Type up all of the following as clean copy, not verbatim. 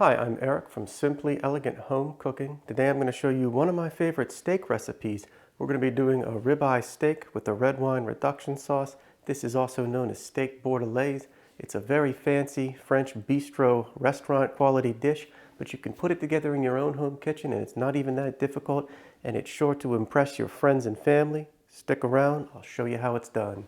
Hi, I'm Eric from Simply Elegant Home Cooking. Today I'm going to show you one of my favorite steak recipes. We're going to be doing a ribeye steak with a red wine reduction sauce. This is also known as Steak Bordelaise. It's a very fancy French bistro restaurant quality dish, but you can put it together in your own home kitchen and it's not even that difficult, and it's sure to impress your friends and family. Stick around, I'll show you how it's done.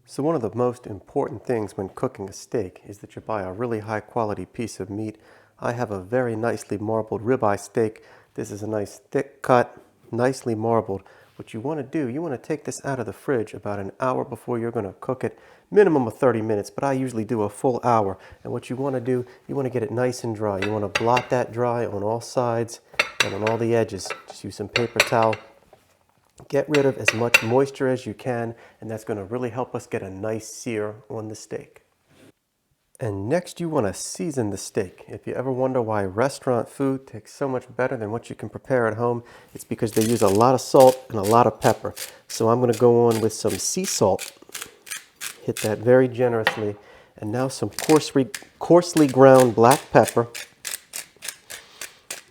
So one of the most important things when cooking a steak is that you buy a really high quality piece of meat. I have a very nicely marbled ribeye steak. This is a nice thick cut, nicely marbled. What you want to do, you want to take this out of the fridge about an hour before you're going to cook it. Minimum of 30 minutes, but I usually do a full hour. And what you want to do, you want to get it nice and dry. You want to blot that dry on all sides and on all the edges. Just use some paper towel. Get rid of as much moisture as you can, and that's going to really help us get a nice sear on the steak. And next you want to season the steak. If you ever wonder why restaurant food tastes so much better than what you can prepare at home, it's because they use a lot of salt and a lot of pepper. So I'm going to go on with some sea salt. Hit that very generously. And now some coarsely ground black pepper.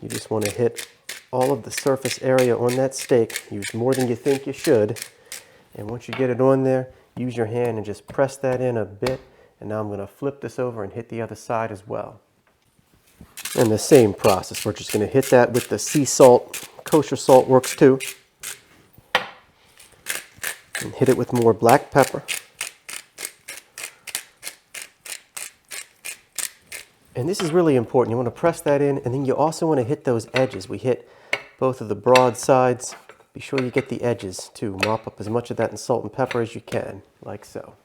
You just want to hit all of the surface area on that steak. Use more than you think you should. And once you get it on there, use your hand and just press that in a bit. And now I'm going to flip this over and hit the other side as well. And the same process. We're just going to hit that with the sea salt. Kosher salt works too. And hit it with more black pepper. And this is really important. You want to press that in, and then you also want to hit those edges. We hit both of the broad sides. Be sure you get the edges too. Mop up as much of that in salt and pepper as you can, like so.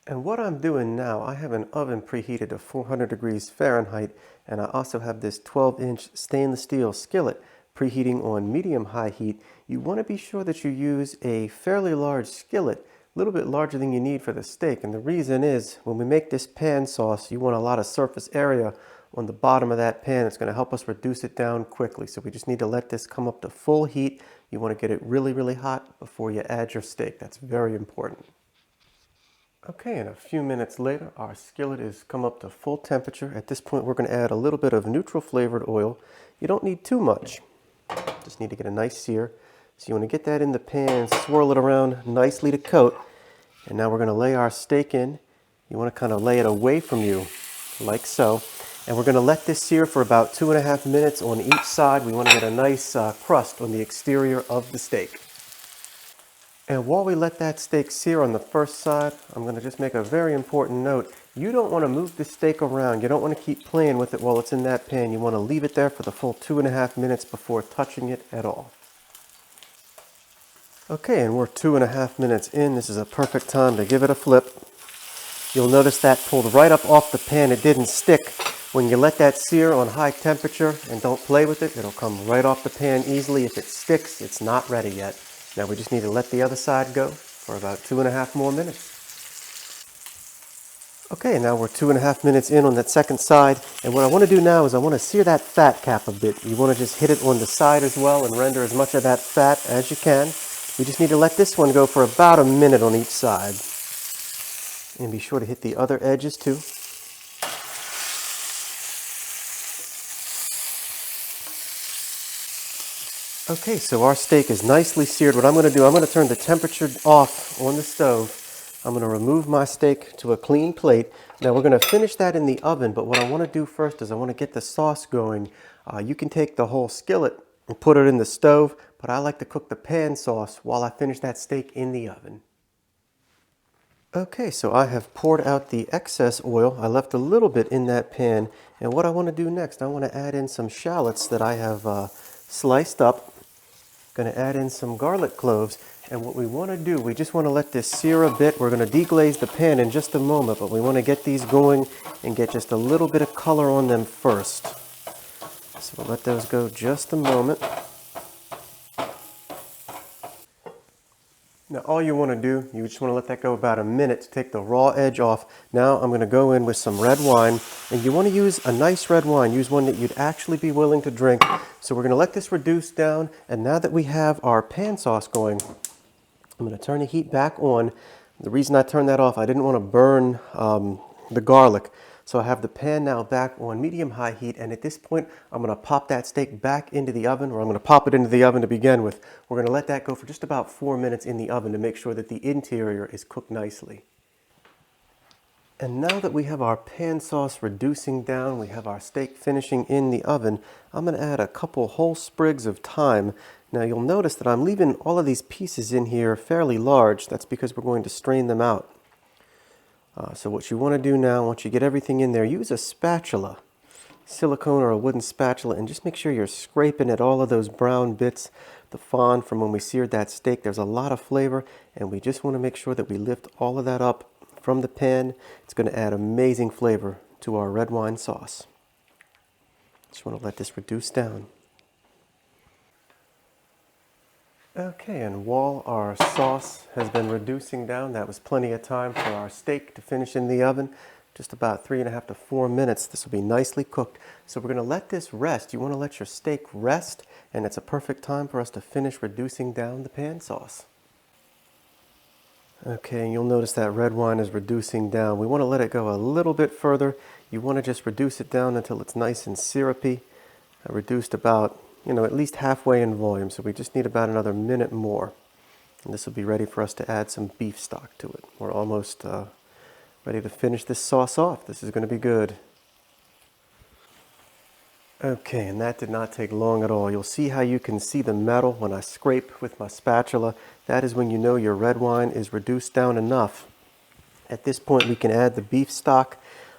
And what I'm doing now, I have an oven preheated to 400 degrees Fahrenheit, and I also have this 12-inch stainless steel skillet preheating on medium-high heat. You want to be sure that you use a fairly large skillet, a little bit larger than you need for the steak. And the reason is, when we make this pan sauce, you want a lot of surface area on the bottom of that pan. It's going to help us reduce it down quickly. So we just need to let this come up to full heat. You want to get it really, really hot before you add your steak. That's very important. Okay, and a few minutes later, our skillet has come up to full temperature. At this point, we're going to add a little bit of neutral flavored oil. You don't need too much. Just need to get a nice sear. So you want to get that in the pan, swirl it around nicely to coat. And now we're going to lay our steak in. You want to kind of lay it away from you, like so. And we're going to let this sear for about 2.5 minutes on each side. We want to get a nice crust on the exterior of the steak. And while we let that steak sear on the first side, I'm going to just make a very important note. You don't want to move the steak around. You don't want to keep playing with it while it's in that pan. You want to leave it there for the full 2.5 minutes before touching it at all. Okay, and we're 2.5 minutes in. This is a perfect time to give it a flip. You'll notice that pulled right up off the pan. It didn't stick. When you let that sear on high temperature and don't play with it, it'll come right off the pan easily. If it sticks, it's not ready yet. Now we just need to let the other side go for about 2.5 more minutes. Okay, now we're 2.5 minutes in on that second side, and what I want to do now is I want to sear that fat cap a bit. You want to just hit it on the side as well and render as much of that fat as you can. We just need to let this one go for about a minute on each side. And be sure to hit the other edges too. Okay, so our steak is nicely seared. What I'm going to do, I'm going to turn the temperature off on the stove. I'm going to remove my steak to a clean plate. Now we're going to finish that in the oven, but what I want to do first is I want to get the sauce going. You can take the whole skillet and put it in the stove, but I like to cook the pan sauce while I finish that steak in the oven. Okay, so I have poured out the excess oil. I left a little bit in that pan, and what I want to do next, I want to add in some shallots that I have sliced up. Going to add in some garlic cloves, and what we want to do, we just want to let this sear a bit. We're going to deglaze the pan in just a moment, but we want to get these going and get just a little bit of color on them first. So we'll let those go just a moment. Now all you want to do, you just want to let that go about a minute to take the raw edge off. Now I'm going to go in with some red wine, and you want to use a nice red wine. Use one that you'd actually be willing to drink. So we're going to let this reduce down, and now that we have our pan sauce going, I'm going to turn the heat back on. The reason I turned that off, I didn't want to burn the garlic. So I have the pan now back on medium-high heat, and at this point, I'm gonna pop that steak back into the oven, or I'm gonna pop it into the oven to begin with. We're gonna let that go for just about 4 minutes in the oven to make sure that the interior is cooked nicely. And now that we have our pan sauce reducing down, we have our steak finishing in the oven, I'm going to add a couple whole sprigs of thyme. Now you'll notice that I'm leaving all of these pieces in here fairly large. That's because we're going to strain them out. So what you want to do now, once you get everything in there, use a spatula, silicone or a wooden spatula, and just make sure you're scraping at all of those brown bits, the fond from when we seared that steak. There's a lot of flavor, and we just want to make sure that we lift all of that up from the pan. It's going to add amazing flavor to our red wine sauce. Just want to let this reduce down. Okay, and while our sauce has been reducing down, that was plenty of time for our steak to finish in the oven. Just about 3.5 to 4 minutes. This will be nicely cooked. So we're going to let this rest. You want to let your steak rest, and it's a perfect time for us to finish reducing down the pan sauce. Okay, and you'll notice that red wine is reducing down. We want to let it go a little bit further. You want to just reduce it down until it's nice and syrupy. I reduced about, at least halfway in volume, so we just need about another minute more. And this will be ready for us to add some beef stock to it. We're almost ready to finish this sauce off. This is going to be good. Okay, and that did not take long at all. You'll see how you can see the metal when I scrape with my spatula. That is when you know your red wine is reduced down enough. At this point, we can add the beef stock.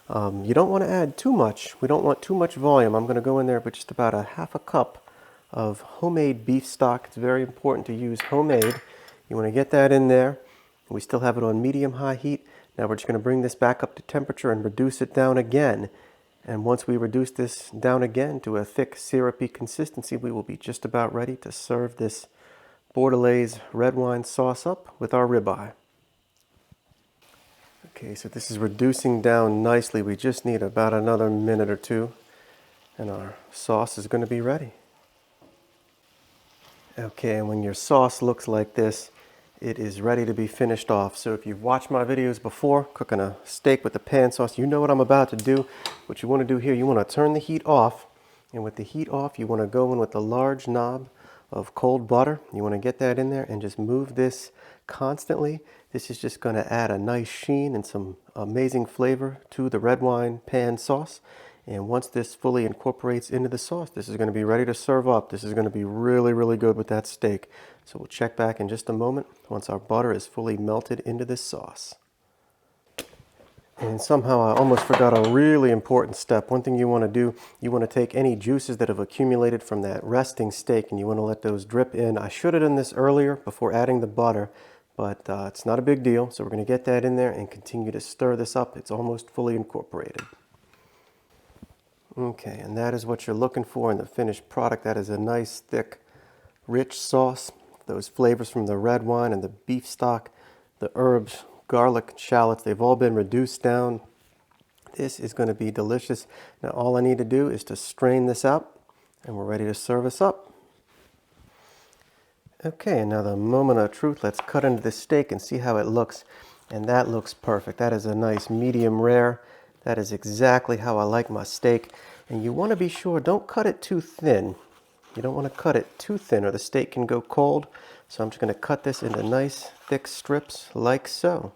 You don't want to add too much. We don't want too much volume. I'm going to go in there with just about a half a cup of homemade beef stock. It's very important to use homemade. You want to get that in there. We still have it on medium-high heat. Now we're just going to bring this back up to temperature and reduce it down again. And once we reduce this down again to a thick, syrupy consistency, we will be just about ready to serve this Bordelaise red wine sauce up with our ribeye. Okay, so this is reducing down nicely. We just need about another minute or two, and our sauce is going to be ready. Okay, and when your sauce looks like this, it is ready to be finished off. So if you've watched my videos before, cooking a steak with the pan sauce, you know what I'm about to do. What you want to do here, you want to turn the heat off. And with the heat off, you want to go in with a large knob of cold butter. You want to get that in there and just move this constantly. This is just going to add a nice sheen and some amazing flavor to the red wine pan sauce. And once this fully incorporates into the sauce, this is going to be ready to serve up. This is going to be really, really good with that steak. So we'll check back in just a moment once our butter is fully melted into this sauce. And somehow I almost forgot a really important step. One thing you want to do, you want to take any juices that have accumulated from that resting steak and you want to let those drip in. I should have done this earlier before adding the butter, but it's not a big deal. So we're going to get that in there and continue to stir this up. It's almost fully incorporated. Okay, and that is what you're looking for in the finished product. That is a nice, thick, rich sauce. Those flavors from the red wine and the beef stock, the herbs, garlic, shallots, they've all been reduced down. This is going to be delicious. Now all I need to do is to strain this out, and we're ready to serve this up. Okay, and now the moment of truth. Let's cut into this steak and see how it looks. And that looks perfect. That is a nice medium rare. That is exactly how I like my steak. And you want to be sure, don't cut it too thin. You don't want to cut it too thin or the steak can go cold. So I'm just going to cut this into nice thick strips like so.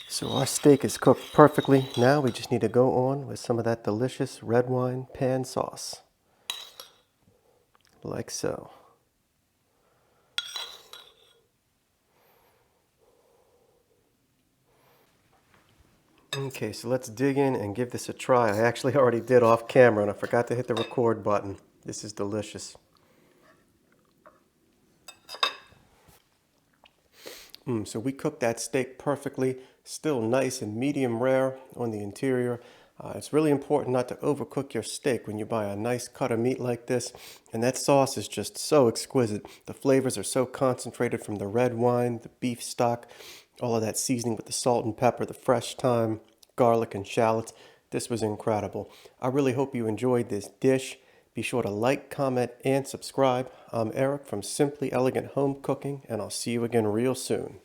So our steak is cooked perfectly. Now we just need to go on with some of that delicious red wine pan sauce. Like so. Okay, so let's dig in and give this a try. I actually already did off camera and I forgot to hit the record button. This is delicious. So we cooked that steak perfectly, still nice and medium rare on the interior. It's really important not to overcook your steak when you buy a nice cut of meat like this. And that sauce is just so exquisite. The flavors are so concentrated from the red wine, the beef stock, all of that seasoning with the salt and pepper, the fresh thyme, garlic and shallots. This was incredible. I really hope you enjoyed this dish. Be sure to like, comment, and subscribe. I'm Eric from Simply Elegant Home Cooking, and I'll see you again real soon.